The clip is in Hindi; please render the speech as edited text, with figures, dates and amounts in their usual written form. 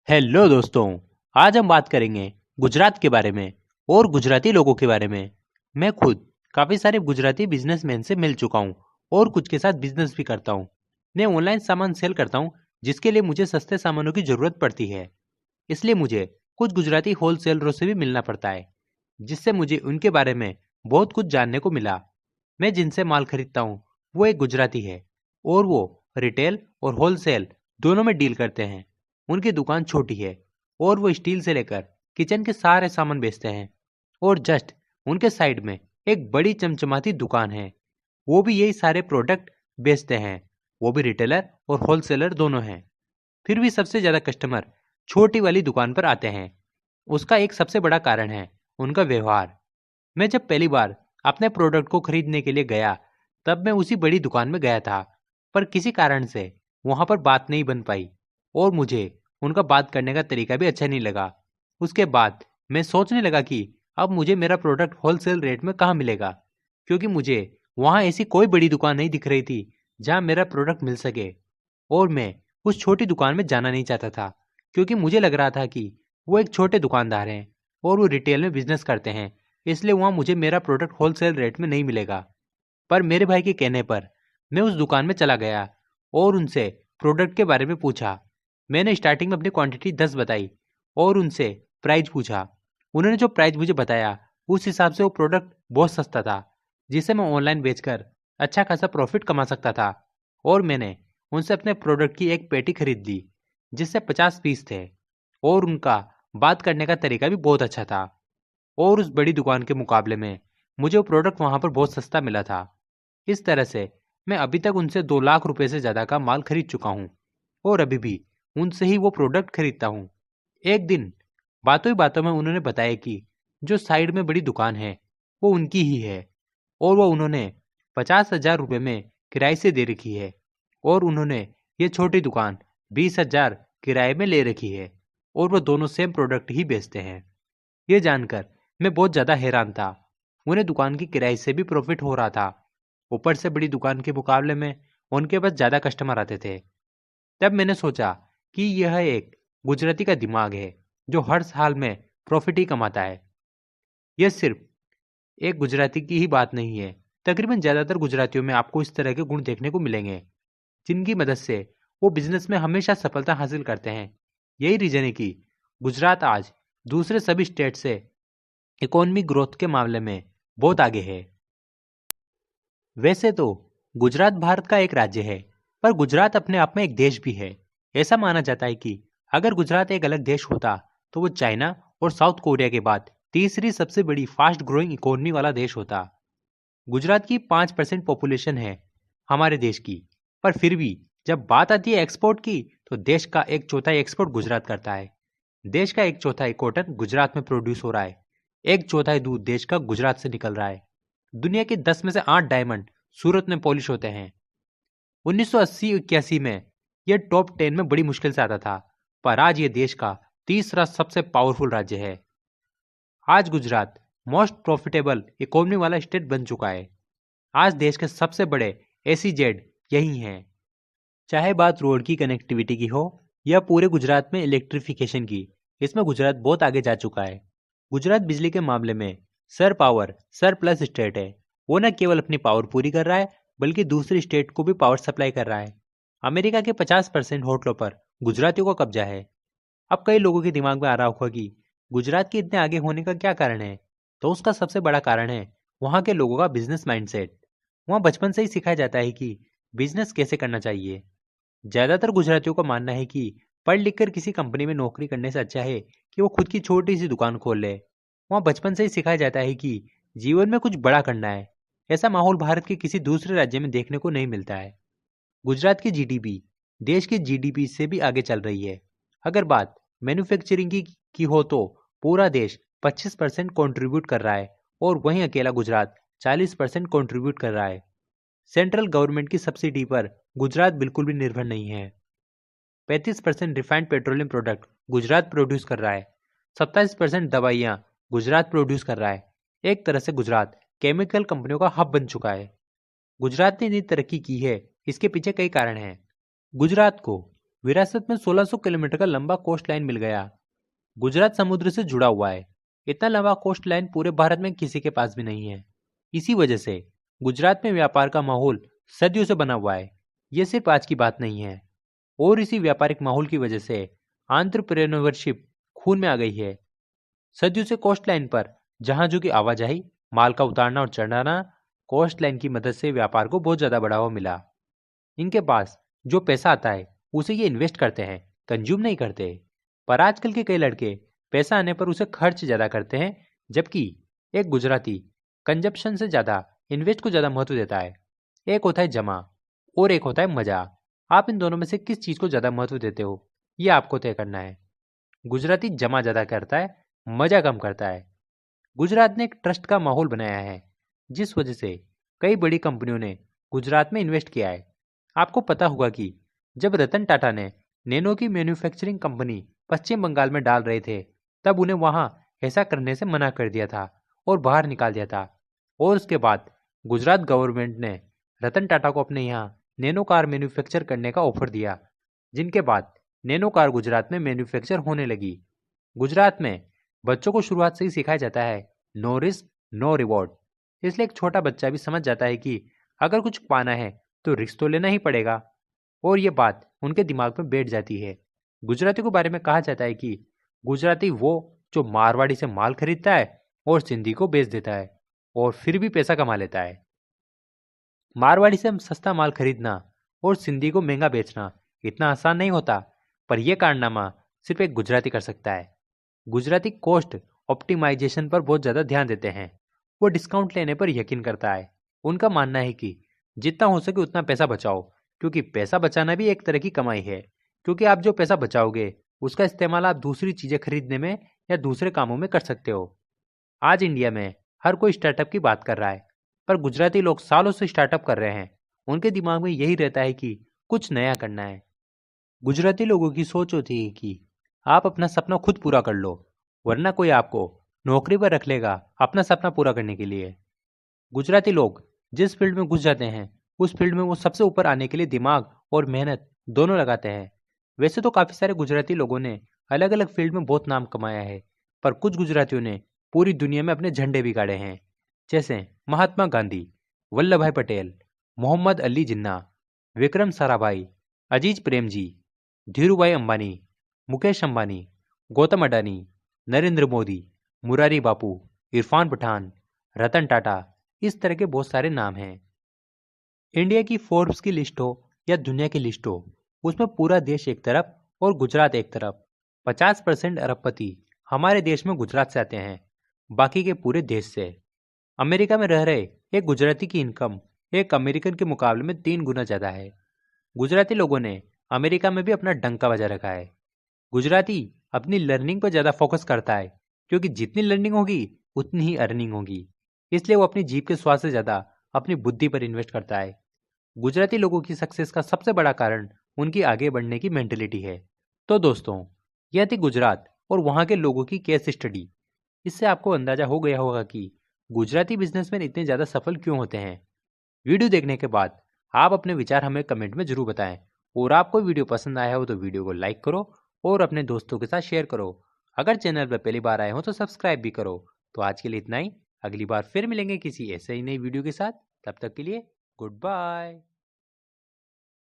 हेलो दोस्तों। आज हम बात करेंगे गुजरात के बारे में और गुजराती लोगों के बारे में। मैं खुद काफ़ी सारे गुजराती बिजनेसमैन से मिल चुका हूँ और कुछ के साथ बिजनेस भी करता हूँ। मैं ऑनलाइन सामान सेल करता हूँ जिसके लिए मुझे सस्ते सामानों की ज़रूरत पड़ती है। इसलिए मुझे कुछ गुजराती होलसेलरों से भी मिलना पड़ता है, जिससे मुझे उनके बारे में बहुत कुछ जानने को मिला। मैं जिनसे माल खरीदता हूँ वो एक गुजराती है और वो रिटेल और होलसेल दोनों में डील करते हैं। उनकी दुकान छोटी है और वो स्टील से लेकर किचन के सारे सामान बेचते हैं। और जस्ट उनके साइड में एक बड़ी चमचमाती दुकान है, वो भी यही सारे प्रोडक्ट बेचते हैं। वो भी रिटेलर और होलसेलर दोनों हैं। फिर भी सबसे ज़्यादा कस्टमर छोटी वाली दुकान पर आते हैं। उसका एक सबसे बड़ा कारण है उनका व्यवहार। मैं जब पहली बार अपने प्रोडक्ट को खरीदने के लिए गया तब मैं उसी बड़ी दुकान में गया था, पर किसी कारण से वहां पर बात नहीं बन पाई और मुझे उनका बात करने का तरीका भी अच्छा नहीं लगा। उसके बाद मैं सोचने लगा कि अब मुझे मेरा प्रोडक्ट होलसेल रेट में कहाँ मिलेगा, क्योंकि मुझे वहाँ ऐसी कोई बड़ी दुकान नहीं दिख रही थी जहाँ मेरा प्रोडक्ट मिल सके। और मैं उस छोटी दुकान में जाना नहीं चाहता था, क्योंकि मुझे लग रहा था कि वो एक छोटे दुकानदार हैं और वो रिटेल में बिजनेस करते हैं, इसलिए वहाँ मुझे मेरा प्रोडक्ट होलसेल रेट में नहीं मिलेगा। पर मेरे भाई के कहने पर मैं उस दुकान में चला गया और उनसे प्रोडक्ट के बारे में पूछा। मैंने स्टार्टिंग में अपनी क्वांटिटी 10 बताई और उनसे प्राइस पूछा। उन्होंने जो प्राइस मुझे बताया उस हिसाब से वो प्रोडक्ट बहुत सस्ता था, जिसे मैं ऑनलाइन बेचकर अच्छा खासा प्रॉफिट कमा सकता था। और मैंने उनसे अपने प्रोडक्ट की एक पेटी खरीद ली जिससे 50 पीस थे। और उनका बात करने का तरीका भी बहुत अच्छा था और उस बड़ी दुकान के मुकाबले में मुझे वो प्रोडक्ट वहाँ पर बहुत सस्ता मिला था। इस तरह से मैं अभी तक उनसे 2 लाख रुपए से ज़्यादा का माल खरीद चुका हूँ और अभी भी उनसे ही वो प्रोडक्ट खरीदता हूँ। एक दिन बातों ही बातों में उन्होंने बताया कि जो साइड में बड़ी दुकान है वो उनकी ही है और वो उन्होंने 50,000 रुपये में किराए से दे रखी है और उन्होंने ये छोटी दुकान 20,000 किराए में ले रखी है और वो दोनों सेम प्रोडक्ट ही बेचते हैं। ये जानकर मैं बहुत ज़्यादा हैरान था। उन्हें दुकान की किराए से भी प्रॉफिट हो रहा था, ऊपर से बड़ी दुकान के मुकाबले में उनके पास ज़्यादा कस्टमर आते थे। तब मैंने सोचा कि यह एक गुजराती का दिमाग है जो हर साल में प्रॉफिट ही कमाता है। यह सिर्फ एक गुजराती की ही बात नहीं है, तकरीबन ज़्यादातर गुजरातियों में आपको इस तरह के गुण देखने को मिलेंगे, जिनकी मदद से वो बिजनेस में हमेशा सफलता हासिल करते हैं। यही रीजन है कि गुजरात आज दूसरे सभी स्टेट से इकोनॉमिक ग्रोथ के मामले में बहुत आगे है। वैसे तो गुजरात भारत का एक राज्य है, पर गुजरात अपने आप में एक देश भी है। ऐसा माना जाता है कि अगर गुजरात एक अलग देश होता तो वो चाइना और साउथ कोरिया के बाद तीसरी सबसे बड़ी फास्ट ग्रोइंग इकोनॉमी वाला देश होता। गुजरात की 5% पॉपुलेशन है हमारे देश की, पर फिर भी जब बात आती है एक्सपोर्ट की तो देश का एक चौथाई एक्सपोर्ट गुजरात करता है। देश का एक चौथाई कॉटन गुजरात में प्रोड्यूस हो रहा है। एक चौथाई दूध देश का गुजरात से निकल रहा है। दुनिया के 10 में से 8 डायमंड सूरत में पॉलिश होते हैं। 1980-81 में यह टॉप 10 में बड़ी मुश्किल से आता था, पर आज यह देश का तीसरा सबसे पावरफुल राज्य है। आज गुजरात मोस्ट प्रॉफिटेबल इकोनॉमी वाला स्टेट बन चुका है। आज देश के सबसे बड़े एसीजेड यही हैं। चाहे बात रोड की कनेक्टिविटी की हो या पूरे गुजरात में इलेक्ट्रिफिकेशन की, इसमें गुजरात बहुत आगे जा चुका है। गुजरात बिजली के मामले में सर प्लस स्टेट है। वो न केवल अपनी पावर पूरी कर रहा है बल्कि दूसरी स्टेट को भी पावर सप्लाई कर रहा है। अमेरिका के 50% होटलों पर गुजरातियों का कब्जा है। अब कई लोगों के दिमाग में आ रहा होगा कि गुजरात के इतने आगे होने का क्या कारण है, तो उसका सबसे बड़ा कारण है वहाँ के लोगों का बिजनेस माइंडसेट। वहाँ बचपन से ही सिखाया जाता है कि बिजनेस कैसे करना चाहिए। ज्यादातर गुजरातियों का मानना है कि पढ़ लिख कर किसी कंपनी में नौकरी करने से अच्छा है कि वो खुद की छोटी सी दुकान खोल ले। वहाँ बचपन से ही सिखाया जाता है कि जीवन में कुछ बड़ा करना है। ऐसा माहौल भारत के किसी दूसरे राज्य में देखने को नहीं मिलता है। गुजरात की जीडीपी देश की जीडीपी से भी आगे चल रही है। अगर बात मैन्युफैक्चरिंग की हो तो पूरा देश 25% कंट्रीब्यूट कर रहा है और वहीं अकेला गुजरात 40% कंट्रीब्यूट कर रहा है। सेंट्रल गवर्नमेंट की सब्सिडी पर गुजरात बिल्कुल भी निर्भर नहीं है। 35% refined petroleum product Gujarat produce कर रहा है। 27% दवाइयाँ गुजरात प्रोड्यूस कर रहा है। एक तरह से गुजरात केमिकल कंपनियों का हब बन चुका है। गुजरात ने इतनी तरक्की की है, इसके पीछे कई कारण हैं। गुजरात को विरासत में 1600 किलोमीटर का लंबा कोस्ट लाइन मिल गया। गुजरात समुद्र से जुड़ा हुआ है। इतना लंबा कोस्ट लाइन पूरे भारत में किसी के पास भी नहीं है। इसी वजह से गुजरात में व्यापार का माहौल सदियों से बना हुआ है। ये सिर्फ आज की बात नहीं है। और इसी व्यापारिक माहौल की वजह से एंटरप्रेन्योरशिप खून में आ गई है। सदियों से कोस्ट लाइन पर जहाजों की आवाजाही, माल का उतारना और चढ़ाना, कोस्ट लाइन की मदद से व्यापार को बहुत ज्यादा बढ़ावा मिला। इनके पास जो पैसा आता है उसे ये इन्वेस्ट करते हैं, कंज्यूम नहीं करते। पर आजकल के कई लड़के पैसा आने पर उसे खर्च ज्यादा करते हैं, जबकि एक गुजराती कंजप्शन से ज्यादा इन्वेस्ट को ज्यादा महत्व देता है। एक होता है जमा और एक होता है मजा। आप इन दोनों में से किस चीज को ज्यादा महत्व देते हो, ये आपको तय करना है। गुजराती जमा ज्यादा करता है, मजा कम करता है। गुजरात ने एक ट्रस्ट का माहौल बनाया है, जिस वजह से कई बड़ी कंपनियों ने गुजरात में इन्वेस्ट किया है। आपको पता होगा कि जब रतन टाटा ने नैनो की मैन्युफैक्चरिंग कंपनी पश्चिम बंगाल में डाल रहे थे, तब उन्हें वहां ऐसा करने से मना कर दिया था और बाहर निकाल दिया था। और उसके बाद गुजरात गवर्नमेंट ने रतन टाटा को अपने यहाँ नैनो कार मैन्युफैक्चर करने का ऑफर दिया, जिनके बाद नैनो कार गुजरात में मैन्युफैक्चर होने लगी। गुजरात में बच्चों को शुरुआत से ही सिखाया जाता है नो रिस्क नो रिवॉर्ड। इसलिए एक छोटा बच्चा भी समझ जाता है कि अगर कुछ पाना है तो रिस्क तो लेना ही पड़ेगा। और ये बात उनके दिमाग में बैठ जाती है। गुजराती के बारे में कहा जाता है कि गुजराती वो जो मारवाड़ी से माल खरीदता है और सिंधी को बेच देता है और फिर भी पैसा कमा लेता है। मारवाड़ी से सस्ता माल खरीदना और सिंधी को महंगा बेचना इतना आसान नहीं होता, पर यह कारनामा सिर्फ एक गुजराती कर सकता है। गुजराती कॉस्ट ऑप्टिमाइजेशन पर बहुत ज़्यादा ध्यान देते हैं। वो डिस्काउंट लेने पर यकीन करता है। उनका मानना है कि जितना हो सके उतना पैसा बचाओ, क्योंकि पैसा बचाना भी एक तरह की कमाई है। क्योंकि आप जो पैसा बचाओगे उसका इस्तेमाल आप दूसरी चीज़ें खरीदने में या दूसरे कामों में कर सकते हो। आज इंडिया में हर कोई स्टार्टअप की बात कर रहा है, पर गुजराती लोग सालों से स्टार्टअप कर रहे हैं। उनके दिमाग में यही रहता है कि कुछ नया करना है। गुजराती लोगों की सोच होती है कि आप अपना सपना खुद पूरा कर लो, वरना कोई आपको नौकरी पर रख लेगा अपना सपना पूरा करने के लिए। गुजराती लोग जिस फील्ड में घुस जाते हैं उस फील्ड में वो सबसे ऊपर आने के लिए दिमाग और मेहनत दोनों लगाते हैं। वैसे तो काफी सारे गुजराती लोगों ने अलग अलग फील्ड में बहुत नाम कमाया है, पर कुछ गुजरातियों ने पूरी दुनिया में अपने झंडे भी गाड़े हैं, जैसे महात्मा गांधी, वल्लभ भाई पटेल, मोहम्मद अली जिन्ना, विक्रम साराभाई, अजीज प्रेम जी, धीरूभाई अंबानी, मुकेश अंबानी, गौतम अडानी, नरेंद्र मोदी, मुरारी बापू, इरफान पठान, रतन टाटा। इस तरह के बहुत सारे नाम हैं। इंडिया की फोर्ब्स की लिस्ट हो या दुनिया की लिस्ट हो, उसमें पूरा देश एक तरफ और गुजरात एक तरफ। 50% अरबपति हमारे देश में गुजरात से आते हैं, बाकी के पूरे देश से। अमेरिका में रह रहे एक गुजराती की इनकम एक अमेरिकन के मुकाबले में 3 गुना ज़्यादा है। गुजराती लोगों ने अमेरिका में भी अपना डंका बजा रखा है। गुजराती अपनी लर्निंग पर ज़्यादा फोकस करता है, क्योंकि जितनी लर्निंग होगी उतनी ही अर्निंग होगी। इसलिए वो अपनी जीभ के स्वाद से ज़्यादा अपनी बुद्धि पर इन्वेस्ट करता है। गुजराती लोगों की सक्सेस का सबसे बड़ा कारण उनकी आगे बढ़ने की मेंटेलिटी है। तो दोस्तों, यह थी गुजरात और वहाँ के लोगों की केस स्टडी। इससे आपको अंदाजा हो गया होगा कि गुजराती बिजनेसमैन इतने ज़्यादा सफल क्यों होते हैं। वीडियो देखने के बाद आप अपने विचार हमें कमेंट में जरूर बताएं। और आपको वीडियो पसंद आया हो तो वीडियो को लाइक करो और अपने दोस्तों के साथ शेयर करो। अगर चैनल पर पहली बार आए हो तो सब्सक्राइब भी करो। तो आज के लिए इतना ही। अगली बार फिर मिलेंगे किसी ऐसे ही नई वीडियो के साथ। तब तक के लिए गुड बाय।